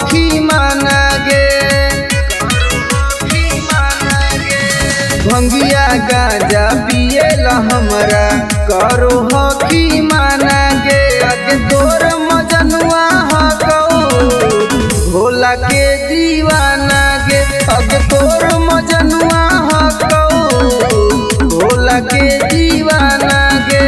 हकी माना गे भंगिया गांजा पिएला हमरा करो हकी माना गे अगे तोर मजनुआ हको भोला के दीवाना गे अगे तोर मजनुआ हको भोला के दीवाना गे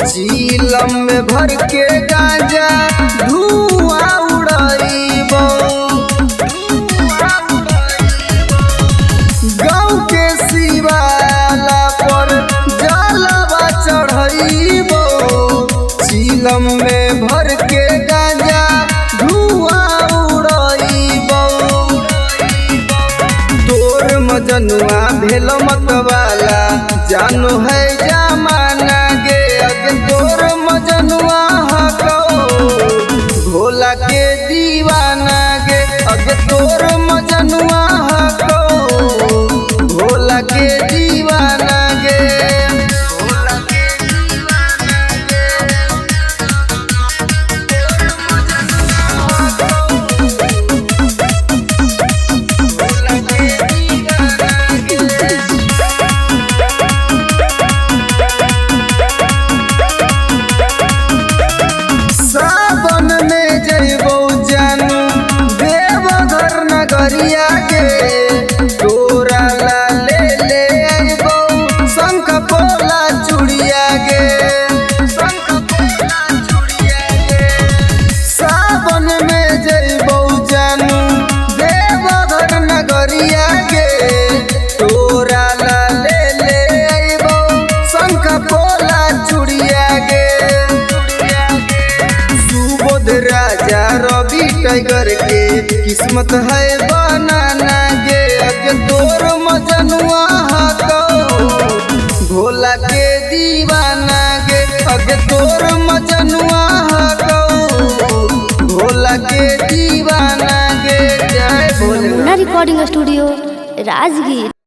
झीलम में भर के गांजा धुआं उड़ाइबो गाँव के शिवाला पर जलवा चढ़ाइबो झीलम में भर के गांजा धुआं उड़ाइबो तोर मजनुआ भेल मतवाला जानो है जमाना गे तोर मजनुआ हको भोला के दीवाना गे अगे तोर मजनुआ हको भोला के दीवाना गे भोला के दीवाना गे तोर मजनुआ हको भोला के दीवाना गे सावन में जइबो जानू देवघर नगरिया के तोरा ला ले आइबो शंख पोला चूड़िया गे शंख पोला चूड़िया गे सावन में जइबो जानू देवघर नगरिया के तोरा ला ले आइबो शंख पोला चूड़िया गे राजा रवि टाइगर के किस्मत है बनाना गे अगे तोर मजनुआ हको भोला के दीवाना गे अगे तोर मजनुआ हको भोला के दीवाना गे जय भोले। Recording studio Rajgir.